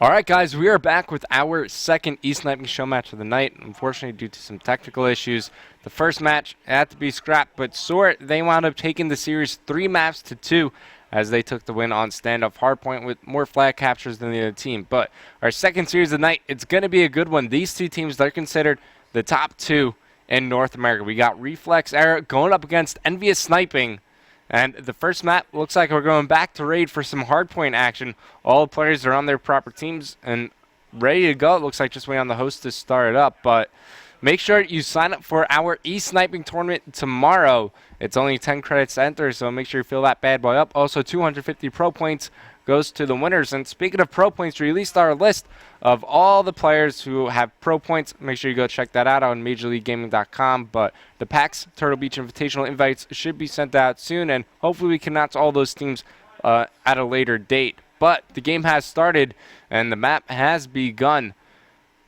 All right, guys, we are back with our second e-sniping show match of the night. Unfortunately, due to some technical issues, the first match had to be scrapped, but SOAR, they wound up taking the series 3 maps to 2 as they took the win on standoff hardpoint with more flag captures than the other team. But our second series of the night, it's going to be a good one. These two teams, they're considered the top 2 in North America. We got Reflex Era going up against EnVy Sniping. And the first map looks like we're going back to raid for some hardpoint action. All the players are on their proper teams and ready to go. It looks like just waiting on the host to start it up. But make sure you sign up for our e-sniping tournament tomorrow. It's only 10 credits to enter, so make sure you fill that bad boy up. Also, 250 pro points goes to the winners. And speaking of pro points, we released our list of all the players who have pro points. Make sure you go check that out on MajorLeagueGaming.com. But the PAX Turtle Beach Invitational invites should be sent out soon, and hopefully we can announce all those teams at a later date. But the game has started, and the map has begun.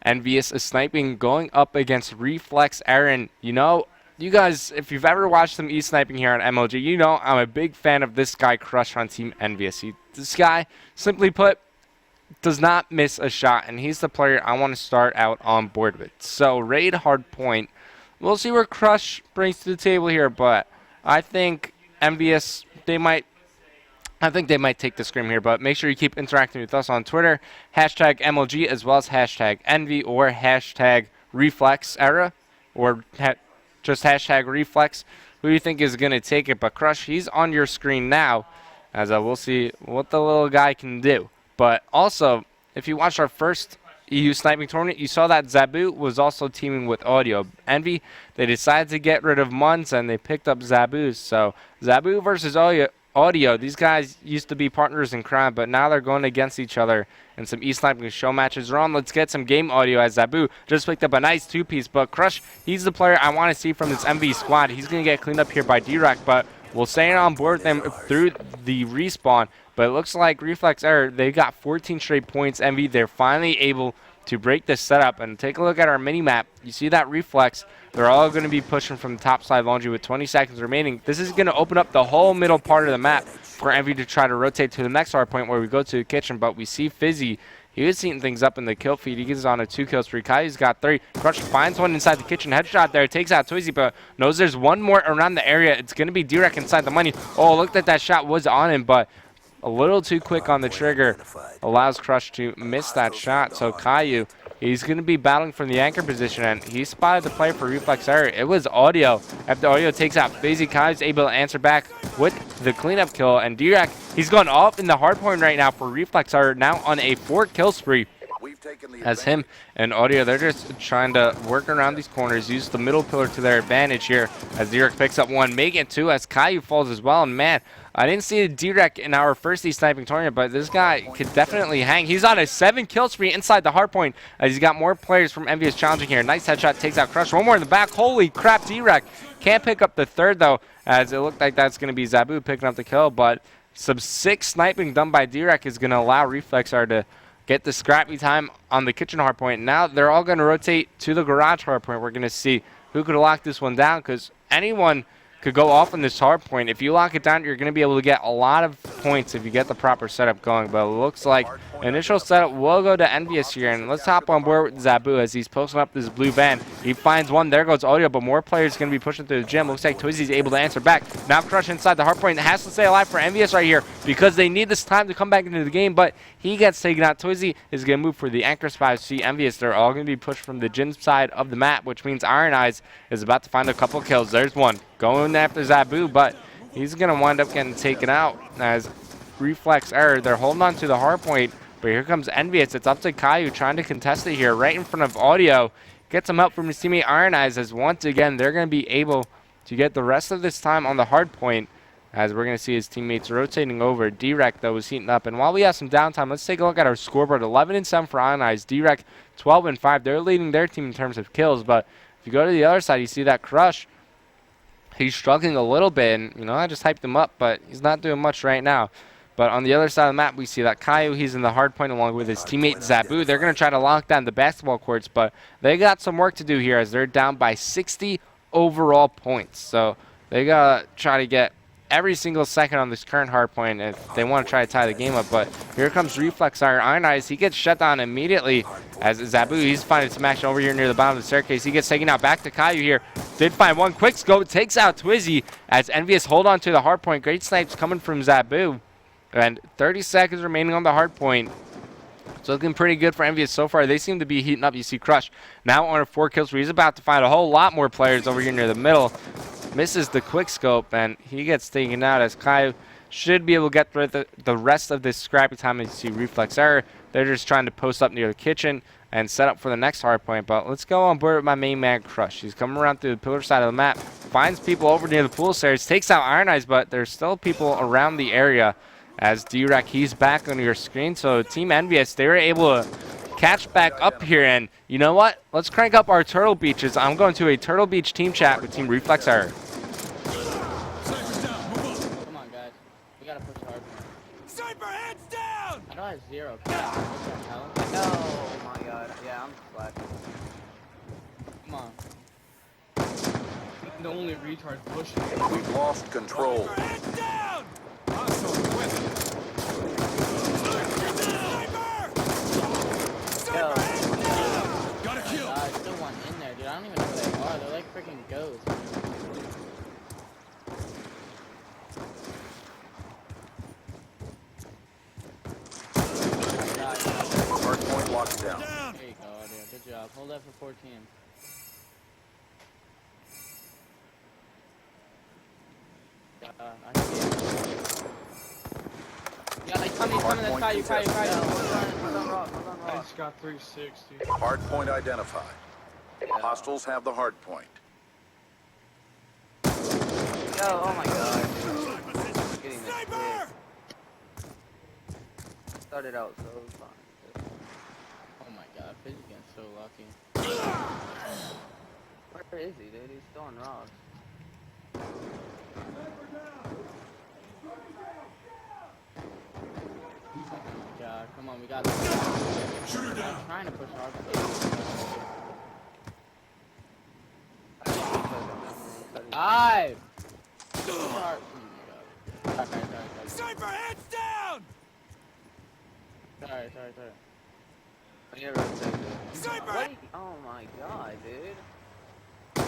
EnVy Sniping going up against Reflex Aaron. You know, you guys, if you've ever watched some e-sniping here on MLG, you know I'm a big fan of this guy, Crush, on Team EnVy. This guy, simply put, does not miss a shot, and he's the player I want to start out on board with. So, raid hard point. We'll see where Crush brings to the table here, but I think EnVy, they might take the scrim here, but make sure you keep interacting with us on Twitter, hashtag MLG, as well as hashtag EnVy or hashtag Reflex Era, or just hashtag Reflex. Who do you think is going to take it? But Crush, he's on your screen now, as we'll see what the little guy can do. But also, if you watched our first EU sniping tournament, you saw that Zabu was also teaming with Audio. EnVy, they decided to get rid of Muns, and they picked up Zabu. So, Zabu versus Audio, these guys used to be partners in crime, but now they're going against each other in some e-sniping show matches. Ron, let's get some game audio as Zabu just picked up a nice 2-piece. But Crush, he's the player I want to see from this EnVy squad. He's going to get cleaned up here by D-Rack, but we'll stay on board with them through the respawn. But it looks like Reflex Error, they got 14 straight points. EnVy, they're finally able to break this setup. And take a look at our mini-map. You see that Reflex. They're all going to be pushing from the top side laundry with 20 seconds remaining. This is going to open up the whole middle part of the map for EnVy to try to rotate to the next hard point where we go to the kitchen. But we see Fizzy. He was eating things up in the kill feed. He gets on a 2 kill spree. Kai's got 3. Crush finds one inside the kitchen. Headshot there. Takes out Twizy, but knows there's one more around the area. It's going to be D-Rack inside the money. Oh, look at that shot was on him, but a little too quick on the trigger. Allows Crush to miss that shot. So Caillou, he's going to be battling from the anchor position, and he spotted the player for Reflex Error. It was Audio. After Audio takes out Fizzy, Caillou's able to answer back with the cleanup kill, and D-Rack, he's gone off in the hard point right now for Reflex Error, now on a 4 kill spree. As him and Audio, they're just trying to work around these corners, use the middle pillar to their advantage here, as D-Rack picks up 1, make it 2, as Caillou falls as well, and man, I didn't see D-Rack in our first e-sniping tournament, but this guy could definitely hang. He's on a 7 kill spree inside the hard point, as he's got more players from EnVy challenging here. Nice headshot, takes out Crush. One more in the back. Holy crap, D-Rack can't pick up the third, though, as it looked like that's going to be Zabu picking up the kill, but some sick sniping done by D-Rack is going to allow Reflex R to get the scrappy time on the kitchen hard point. Now they're all going to rotate to the garage hard point. We're going to see who could lock this one down, because anyone could go off on this hard point. If you lock it down, you're going to be able to get a lot of points if you get the proper setup going. But it looks like initial setup will go to EnVy here. And let's hop on board with Zabu as he's posting up this blue van. He finds one. There goes Audio, but more players going to be pushing through the gym. Looks like Twizy's able to answer back. Now Crush inside the hard point. Has to stay alive for EnVy right here because they need this time to come back into the game. But he gets taken out. Twizy is going to move for the anchor spot. See EnVy, they're all going to be pushed from the gym side of the map, which means Iron Eyes is about to find a couple kills. There's one. Going after Zabu, but he's going to wind up getting taken out as Reflex Error. They're holding on to the hard point, but here comes EnVy. It's up to Caillou trying to contest it here right in front of Audio. Get some help from his teammate Iron Eyes, as once again they're going to be able to get the rest of this time on the hard point, as we're going to see his teammates rotating over. D-Rack, though, was heating up. And while we have some downtime, let's take a look at our scoreboard. 11-7 for Iron Eyes. D-Rack 12-5. They're leading their team in terms of kills, but if you go to the other side, you see that Crush. He's struggling a little bit, and, you know, I just hyped him up, but he's not doing much right now. But on the other side of the map, we see that Caillou, he's in the hard point along with his teammate Zabu. They're going to try to lock down the basketball courts, but they got some work to do here as they're down by 60 overall points. So they got to try to get every single second on this current hard point if they want to try to tie the game up. But here comes Reflex Iron Eyes. He gets shut down immediately as Zabu, he's finding some action over here near the bottom of the staircase. He gets taken out back to Caillou here. Did find one quick scope, takes out Twizzy as EnVy hold on to the hard point. Great snipes coming from Zabu. And 30 seconds remaining on the hard point. It's looking pretty good for EnVy so far. They seem to be heating up. You see Crush now on a 4 kills where he's about to find a whole lot more players over here near the middle. Misses the quick scope and he gets taken out as Caillou should be able to get through the rest of this scrappy time. As you see Reflex Error, they're just trying to post up near the kitchen and set up for the next hard point. But let's go on board with my main man Crush. He's coming around through the pillar side of the map, finds people over near the pool stairs, takes out Iron Eyes, but there's still people around the area as D-Rack, he's back on your screen. So Team EnVy, they were able to catch back up here, and you know what? Let's crank up our Turtle Beaches. I'm going to a Turtle Beach team chat with Team Reflex Error. Come on, guys. We gotta push hard. Sniper, hands down! I don't have 0. What the hell? Oh my god. Yeah, I'm slacking. Come on. The only retard pushing. We've lost control. Sniper, hands down! Yo. Got a kill. Still one in there, dude. I don't even know who they are. They're like freaking ghosts. Hard point locked down. There you go, dude. Good job. Hold that for 14. I see it. Yeah, like, coming, that's Caillou. I just got 360. Hard point identified. Hostiles have the hard point. Yo, oh my god. Getting this quick. Started out so fine. Oh my god, Fizzy getting so lucky. Where is he, dude? He's still on rocks. God, come on, we got this. I'm trying to push hard. Dive! Sorry. Oh my god. Sorry. Sniper, hands down! Sorry. I never said that. Sniper! Wait, oh my god, dude. You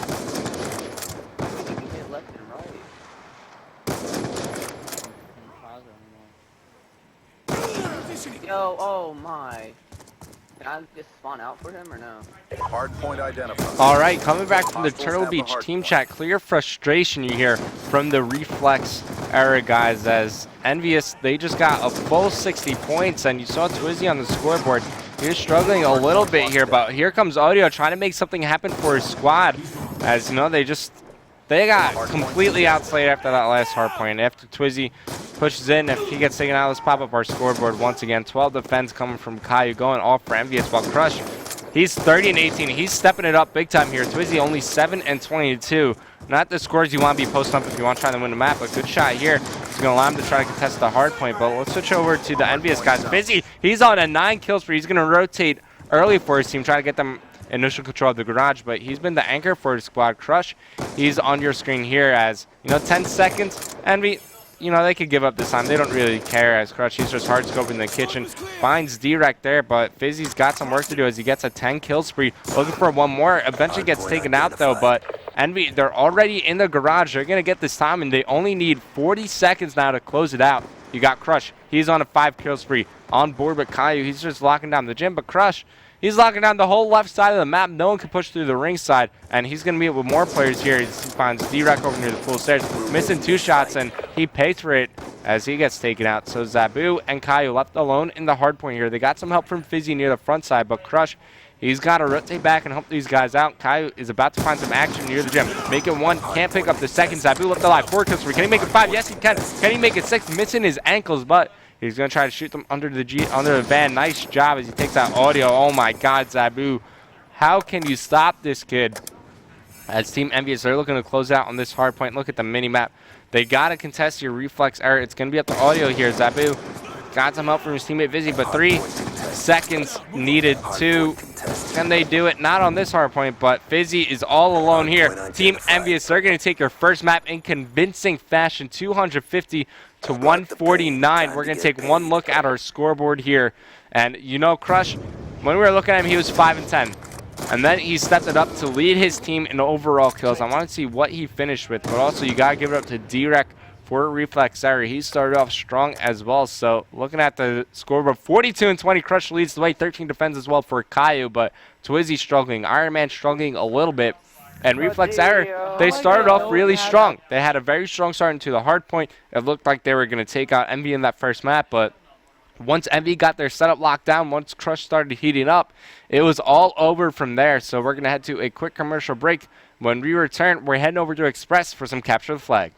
can hit left and right. Yo, oh my. Can I just spawn out for him or no? Hard point identified. All right, coming back from the Hostiles Turtle have the Beach hard team point. chat, clear frustration you hear from the Reflex Era guys as EnVy, they just got a full 60 points, and you saw Twizzy on the scoreboard. He was struggling a little bit here, but here comes Audio trying to make something happen for his squad. As you know, they got completely outslayed after that last hard point. After Twizzy pushes in, if he gets taken out, let's pop up our scoreboard once again. 12 defense coming from Caillou, going all for EnVy, while Crush, he's 30 and 18. He's stepping it up big time here. Twizzy only 7 and 22. Not the scores you want to be posting up if you want to try to win the map, but good shot here. He's going to allow him to try to contest the hard point, but let's switch over to the EnVy guys. Fizzy, he's on a 9 kill spree. He's going to rotate early for his team, try to get them initial control of the garage, but he's been the anchor for his squad. Crush, he's on your screen here as, 10 seconds. EnVy, they could give up this time. They don't really care as Crush, he's just hard scoping in the kitchen. Finds D-Rec there, but Fizzy's got some work to do as he gets a 10 kill spree. Looking for one more. Eventually gets taken out though, but EnVy, they're already in the garage. They're going to get this time, and they only need 40 seconds now to close it out. You got Crush. He's on a 5 kill spree. On board with Caillou. He's just locking down the gym, but Crush, he's locking down the whole left side of the map. No one can push through the ring side, and he's going to meet with more players here. He finds D-Rec over near the pool stairs, missing 2 shots, and he pays for it as he gets taken out. So Zabu and Caillou left alone in the hard point here. They got some help from Fizzy near the front side, but Crush, he's got to rotate back and help these guys out. Caillou is about to find some action near the gym. Make it 1, can't pick up the second. Zabu left alive, 4 kills. Can he make it 5? Yes, he can. Can he make it 6? Missing his ankles, but he's going to try to shoot them under the van. Nice job as he takes out Audio. Oh my god, Zabu. How can you stop this kid? As Team EnVy, they're looking to close out on this hard point. Look at the mini-map. They got to contest your Reflex Error. It's going to be up to Audio here. Zabu got some help from his teammate Vizzy, but 3, seconds needed to, and they do it not on this hard point, but Fizzy is all alone here. Team EnVy, they're going to take their first map in convincing fashion, 250 to 149. We're going to take one look at our scoreboard here, and you know, Crush, when we were looking at him, he was 5 and 10. And then he stepped it up to lead his team in overall kills. I want to see what he finished with, but also you got to give it up to D-Rec for Reflex area. He started off strong as well. So looking at the scoreboard, 42 and 20, Crush leads the way, 13 defends as well for Caillou, but Twizzy struggling, Iron Man struggling a little bit. And Reflex area, they started off really strong. They had a very strong start into the hard point. It looked like they were going to take out EnVy in that first map, but once EnVy got their setup locked down, once Crush started heating up, it was all over from there. So we're going to head to a quick commercial break. When we return, we're heading over to Express for some Capture the Flag.